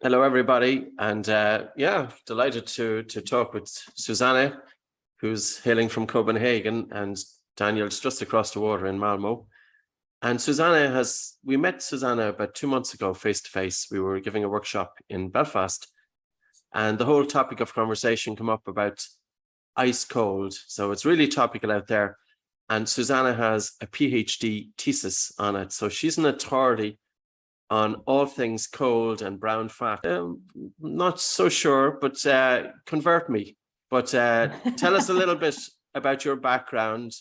Hello, everybody, and delighted to talk with Suzanna, who's hailing from Copenhagen, and Daniel's just across the water in Malmo. And we met Suzanna about 2 months ago, face to face. We were giving a workshop in Belfast, and the whole topic of conversation came up about ice cold. So it's really topical out there. And Suzanna has a PhD thesis on it. So she's an authority on all things cold and brown fat. Not so sure, but convert me. But tell us a little bit about your background,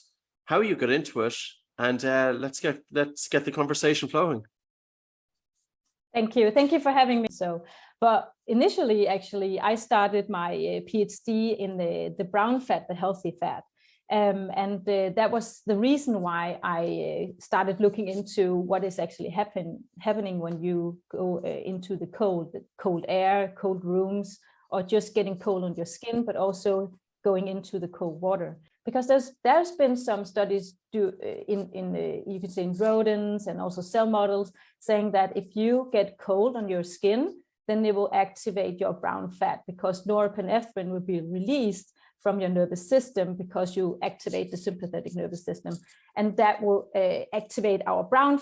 how you got into it, and let's get the conversation flowing. Thank you for having me. But initially, actually, I started my PhD in the brown fat, the healthy fat. That was the reason why I started looking into what is actually happening when you go into the cold air, cold rooms, or just getting cold on your skin, but also going into the cold water. Because there's been some studies you could say in rodents and also cell models saying that if you get cold on your skin, then it will activate your brown fat because norepinephrine will be released from your nervous system because you activate the sympathetic nervous system, and that will activate our brown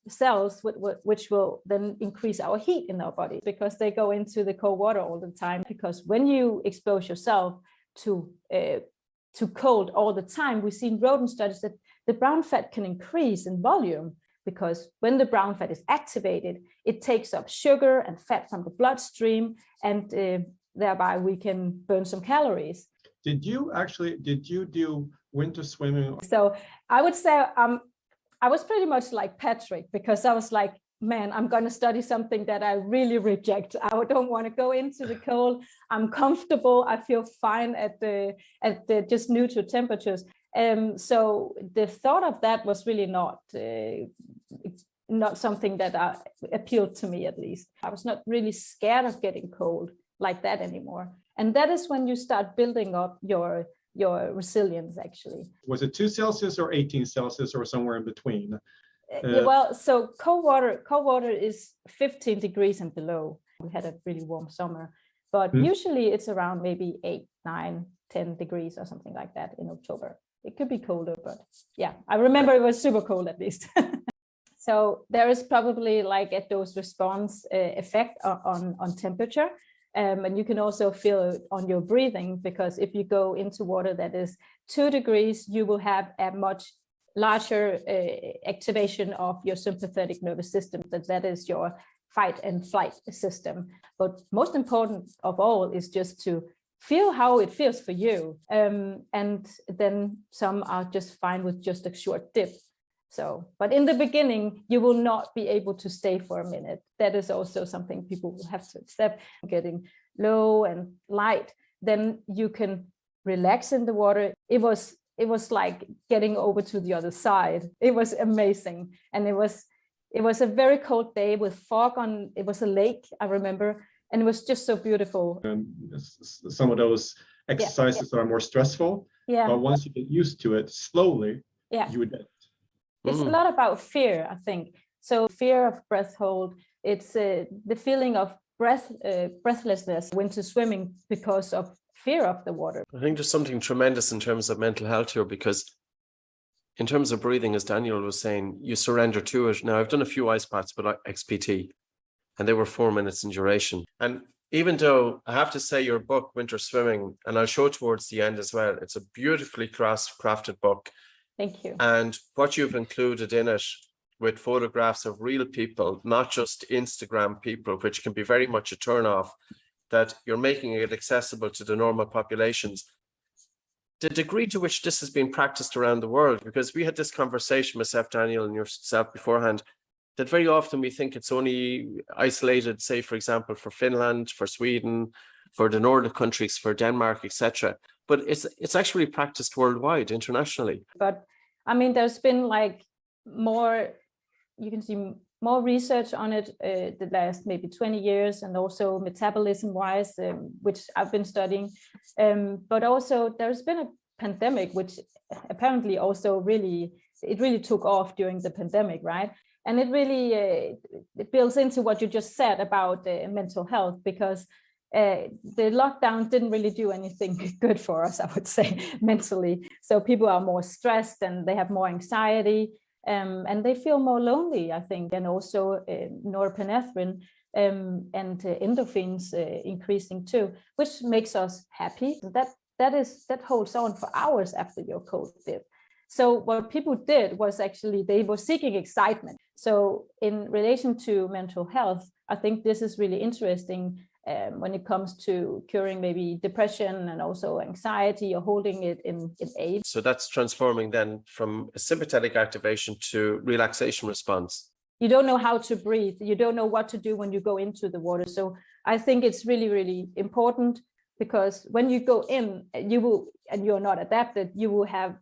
cells, which will then increase our heat in our body because they go into the cold water all the time. Because when you expose yourself to cold all the time, we've seen rodent studies that the brown fat can increase in volume because when the brown fat is activated, it takes up sugar and fat from the bloodstream, and thereby we can burn some calories. Did you do winter swimming? So I would say I was pretty much like Patrick, because I was like, man, I'm going to study something that I really reject. I don't want to go into the cold. I'm comfortable. I feel fine at the just neutral temperatures. So the thought of that was really not something that appealed to me, at least. I was not really scared of getting cold like that anymore. And that is when you start building up your resilience, actually. Was it 2 Celsius or 18 Celsius or somewhere in between? Well, so cold water is 15 degrees and below. We had a really warm summer, but usually it's around maybe 8, 9, 10 degrees or something like that in October. It could be colder, but yeah, I remember it was super cold at least. So there is probably like a dose response effect on temperature. And you can also feel it on your breathing, because if you go into water that is 2 degrees, you will have a much larger activation of your sympathetic nervous system. That is your fight and flight system. But most important of all is just to feel how it feels for you. And then some are just fine with just a short dip. So, but in the beginning, you will not be able to stay for a minute. That is also something people will have to accept. Getting low and light, then you can relax in the water. It was like getting over to the other side. It was amazing. And it was a very cold day with fog on. It was a lake, I remember, and it was just so beautiful. And some of those exercises are more stressful, but once you get used to it slowly, you would. It's a lot about fear, I think. So fear of breath hold, it's the feeling of breathlessness winter swimming because of fear of the water. I think there's something tremendous in terms of mental health here, because in terms of breathing, as Daniel was saying, you surrender to it. Now, I've done a few ice baths with XPT, and they were 4 minutes in duration. And even though I have to say your book, Winter Swimming, and I'll show towards the end as well, it's a beautifully crafted book. Thank you. And what you've included in it with photographs of real people, not just Instagram people, which can be very much a turn-off, that you're making it accessible to the normal populations. The degree to which this has been practiced around the world, because we had this conversation, myself, Daniel, and yourself beforehand, that very often we think it's only isolated, say, for example, for Finland, for Sweden, for the Nordic countries, for Denmark, etc. But it's actually practiced worldwide, internationally. But I mean, there's been like more, you can see more research on it the last maybe 20 years, and also metabolism wise, which I've been studying. But also there's been a pandemic, which apparently also really took off during the pandemic, right? And it really it builds into what you just said about mental health, because the lockdown didn't really do anything good for us, I would say, mentally. So people are more stressed and they have more anxiety, and they feel more lonely, I think, and also norepinephrine and endorphins increasing too, which makes us happy. That holds on for hours after your cold dip. So what people did was actually they were seeking excitement. So in relation to mental health, I think this is really interesting when it comes to curing maybe depression and also anxiety, or holding it in aid. So that's transforming then from a sympathetic activation to relaxation response. You don't know how to breathe. You don't know what to do when you go into the water. So I think it's really, really important, because when you go in, you will, and you're not adapted, you will have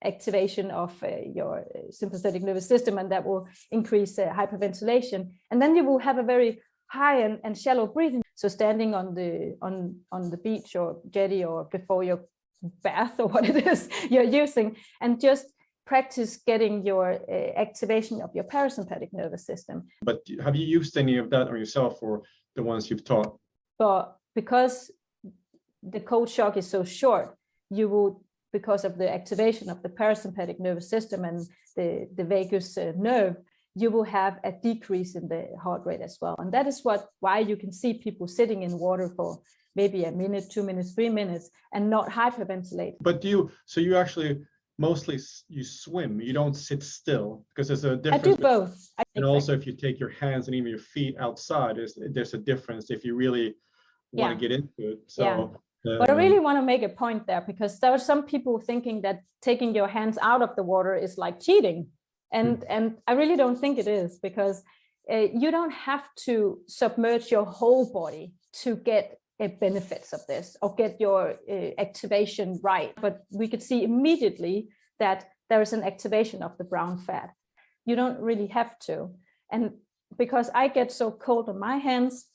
activation of your sympathetic nervous system, and that will increase hyperventilation. And then you will have a very high and shallow breathing. So standing on the beach or jetty, or before your bath, or what it is you're using, and just practice getting your activation of your parasympathetic nervous system. But have you used any of that on yourself, or the ones you've taught? But because the cold shock is so short, you will, because of the activation of the parasympathetic nervous system and the vagus nerve, you will have a decrease in the heart rate as well. And that is why you can see people sitting in water for maybe a minute, 2 minutes, 3 minutes, and not hyperventilate. But so you actually mostly you swim, you don't sit still, because there's a difference. I do both. And also, if you take your hands and even your feet outside, there's a difference if you really want to get into it. So but I really want to make a point there, because there are some people thinking that taking your hands out of the water is like cheating. And I really don't think it is, because you don't have to submerge your whole body to get benefits of this, or get your activation right. But we could see immediately that there is an activation of the brown fat. You don't really have to. And because I get so cold on my hands,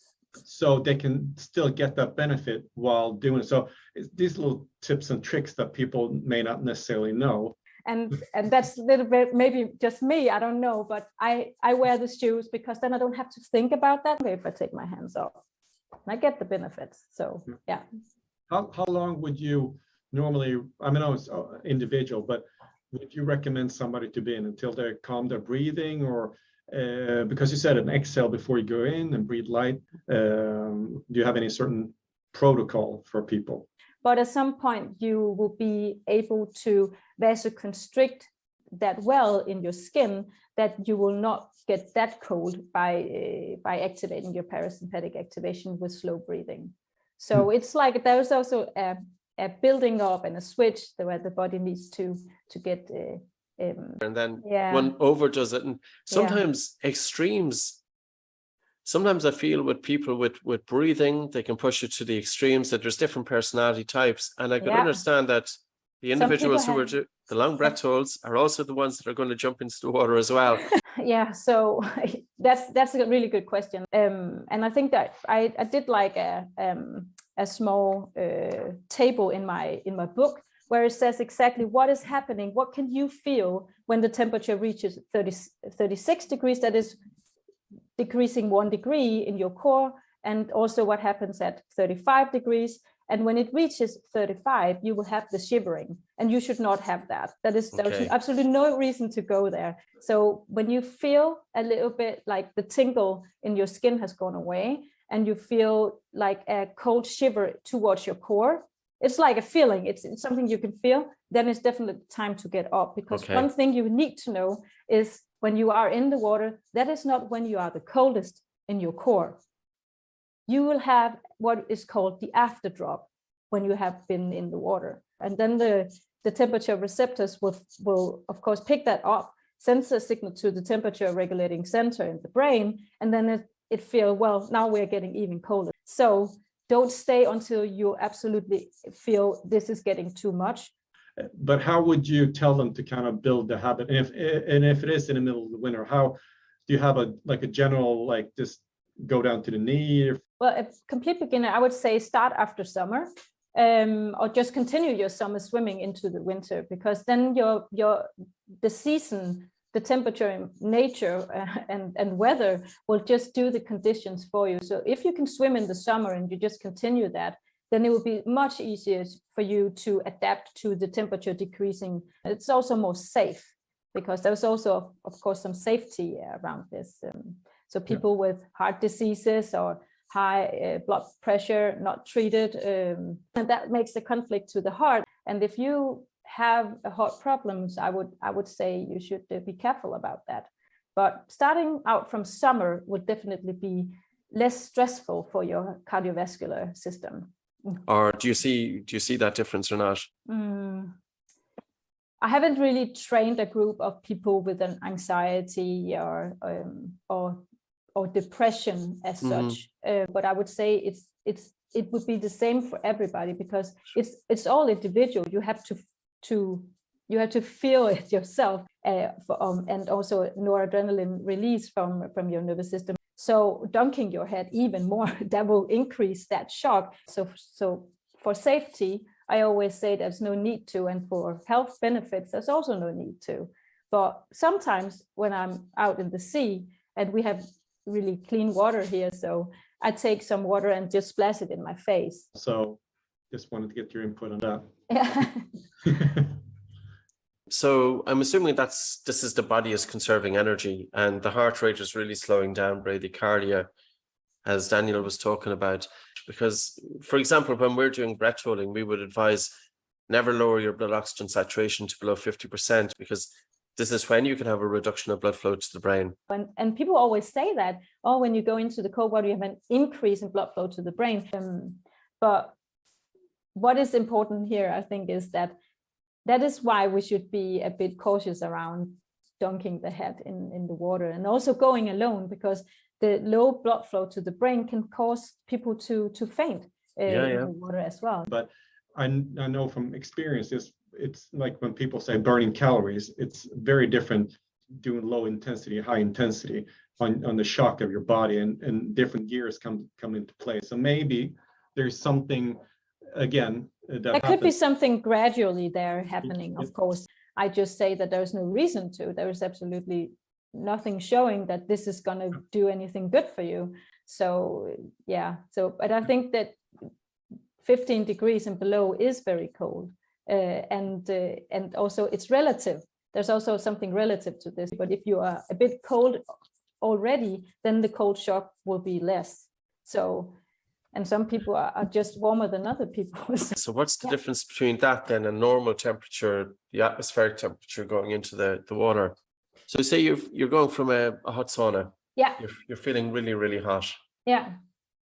so they can still get that benefit while doing it. So these little tips and tricks that people may not necessarily know. And that's a little bit, maybe just me, I don't know, but I wear the shoes because then I don't have to think about that if I take my hands off. I get the benefits. So yeah. How long would you normally, I mean, it's individual, but would you recommend somebody to be in until they calm their breathing, or because you said an exhale before you go in and breathe light, do you have any certain protocol for people? But at some point you will be able to vasoconstrict that well in your skin that you will not get that cold by activating your parasympathetic activation with slow breathing. So it's like there's also a building up and a switch where the body needs to get and then one overdoes it. And sometimes extremes, sometimes I feel with people with breathing, they can push it to the extremes, that there's different personality types. And I can understand that the individuals who are the long breath holds are also the ones that are going to jump into the water as well. Yeah, so that's a really good question. And I think that I did like a small table in my book, where it says exactly what is happening. What can you feel when the temperature reaches 36 degrees? That is decreasing 1 degree in your core, and also what happens at 35 degrees. And when it reaches 35, you will have the shivering, and you should not have that. There's absolutely no reason to go there. So when you feel a little bit like the tingle in your skin has gone away, and you feel like a cold shiver towards your core, it's like a feeling, it's something you can feel, then it's definitely time to get up. Because one thing you need to know is when you are in the water, that is not when you are the coldest in your core. You will have what is called the after drop when you have been in the water. And then the temperature receptors will of course pick that up, sends a signal to the temperature regulating center in the brain, and then it feels, well, now we're getting even colder. So don't stay until you absolutely feel this is getting too much. But how would you tell them to kind of build the habit? And if it is in the middle of the winter, how do you have a general, like, just go down to the knee? Well, a complete beginner, I would say start after summer, or just continue your summer swimming into the winter, because then the season the temperature in nature and weather will just do the conditions for you. So if you can swim in the summer and you just continue that, then it will be much easier for you to adapt to the temperature decreasing. It's also more safe because there's also, of course, some safety around this. So people with heart diseases or high blood pressure not treated, and that makes the conflict to the heart. And if you have heart problems, I would say you should be careful about that. But starting out from summer would definitely be less stressful for your cardiovascular system. Or do you see that difference or not? I haven't really trained a group of people with an anxiety or depression as such, but I would say it would be the same for everybody because it's all individual. You have to feel it yourself, and also noradrenaline release from your nervous system. So dunking your head even more, that will increase that shock. So for safety, I always say there's no need to, and for health benefits, there's also no need to. But sometimes when I'm out in the sea and we have really clean water here, so I take some water and just splash it in my face. So just wanted to get your input on that. Yeah. So I'm assuming this is the body is conserving energy and the heart rate is really slowing down, bradycardia, as Daniel was talking about. Because, for example, when we're doing breath holding, we would advise never lower your blood oxygen saturation to below 50%, because this is when you can have a reduction of blood flow to the brain. And people always say that, oh, when you go into the cold water, you have an increase in blood flow to the brain. But what is important here, I think, is that is why we should be a bit cautious around dunking the head in the water, and also going alone, because the low blood flow to the brain can cause people to faint in the water as well. But I know from experience, it's like when people say burning calories, it's very different doing low intensity, high intensity on the shock of your body, and different gears come into play. So maybe there's something, again, there could be something gradually there happening, of course. I just say that there's no reason to. There is absolutely nothing showing that this is going to do anything good for you. So yeah, but I think that 15 degrees and below is very cold, and also it's relative. There's also something relative to this. But if you are a bit cold already, then the cold shock will be less. So. And some people are just warmer than other people. So what's the difference between that then and normal temperature, the atmospheric temperature going into the water? So say you're going from a hot sauna. Yeah. You're feeling really, really hot. Yeah.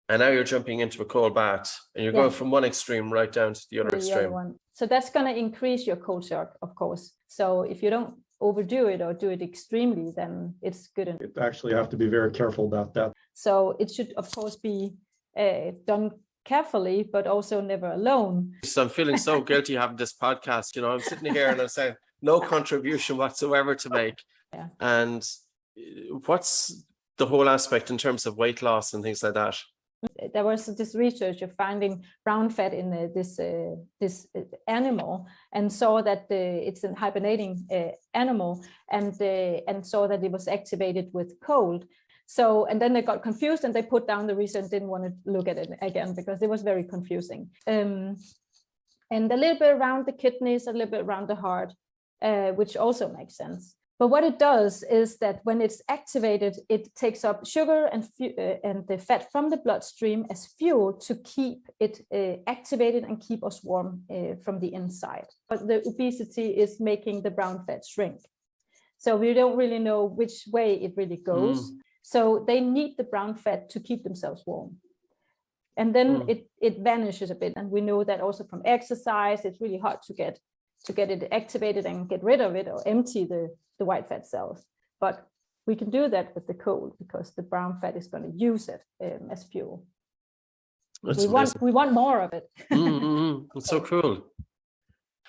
And now you're jumping into a cold bath and you're going from one extreme right down to the other extreme. One. So that's going to increase your cold shock, of course. So if you don't overdo it or do it extremely, then it's good. You actually have to be very careful about that. So it should, of course, be done carefully, but also never alone. So I'm feeling so guilty having this podcast. You know, I'm sitting here and I'm saying no contribution whatsoever to make. Yeah. And what's the whole aspect in terms of weight loss and things like that? There was this research of finding brown fat in this animal, and saw that it's a hibernating animal, and saw that it was activated with cold. So, and then they got confused and they put down the research and didn't want to look at it again because it was very confusing. And a little bit around the kidneys, a little bit around the heart, which also makes sense. But what it does is that when it's activated, it takes up sugar and the fat from the bloodstream as fuel to keep it activated and keep us warm from the inside. But the obesity is making the brown fat shrink. So we don't really know which way it really goes. So they need the brown fat to keep themselves warm. And then it vanishes a bit. And we know that also from exercise, it's really hard to get it activated and get rid of it or empty the white fat cells. But we can do that with the cold because the brown fat is going to use it as fuel. We want more of it. It's so cool.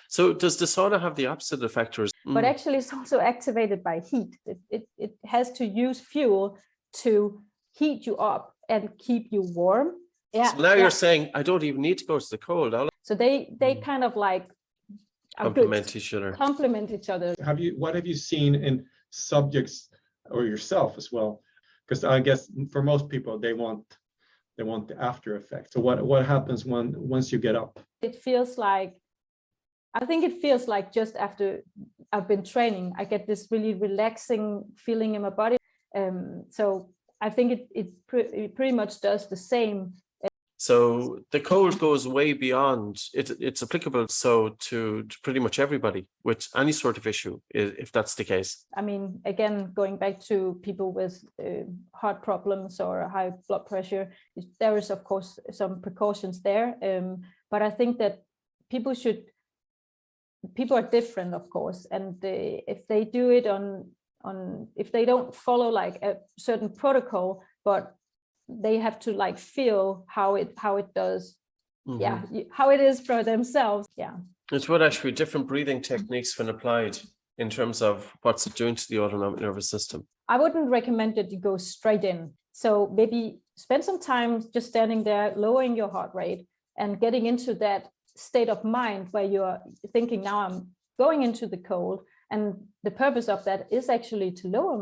So does the sauna have the opposite effect? But actually it's also activated by heat. It has to use fuel to heat you up and keep you warm. Yeah. So now you're saying I don't even need to go to the cold. So they kind of like complement each other. Complement each other. What have you seen in subjects or yourself as well? Because I guess for most people, they want the after effect. So what happens once you get up? It feels like, I think it feels like just after I've been training, I get this really relaxing feeling in my body. So I think it pretty much does the same. So the cold goes way beyond it's applicable to pretty much everybody with any sort of issue, if that's the case. I mean, again, going back to people with heart problems or high blood pressure, there is of course some precautions there. But I think that people are different, of course, and if they do it if they don't follow like a certain protocol, but they have to like feel how it does, how it is for themselves. It's what actually different breathing techniques when applied in terms of what's it doing to the autonomic nervous system. I wouldn't recommend that you go straight in. So maybe spend some time just standing there, lowering your heart rate and getting into that state of mind where you're thinking, now I'm going into the cold, and the purpose of that is actually to lower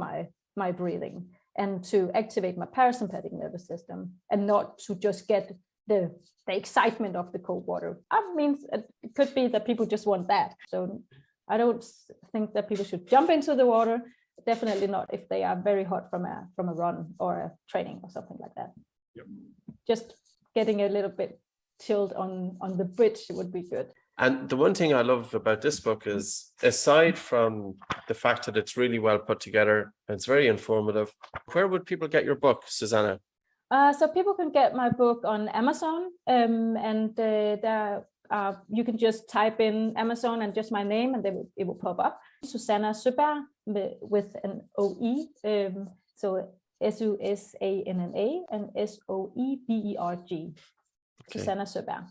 my breathing and to activate my parasympathetic nervous system, and not to just get the excitement of the cold water. I mean, it could be that people just want that. So I don't think that people should jump into the water. Definitely not if they are very hot from a run or a training or something like that. Yep. Just getting a little bit chilled on the bridge would be good. And the one thing I love about this book is, aside from the fact that it's really well put together, and it's very informative, where would people get your book, Susanna? So people can get my book on Amazon, and you can just type in Amazon and just my name, and it will pop up. Susanna Soberg with an OE, so Susanna and Soeberg. Okay. Susanna Soberg.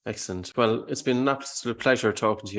Excellent. Well, it's been an absolute pleasure talking to you.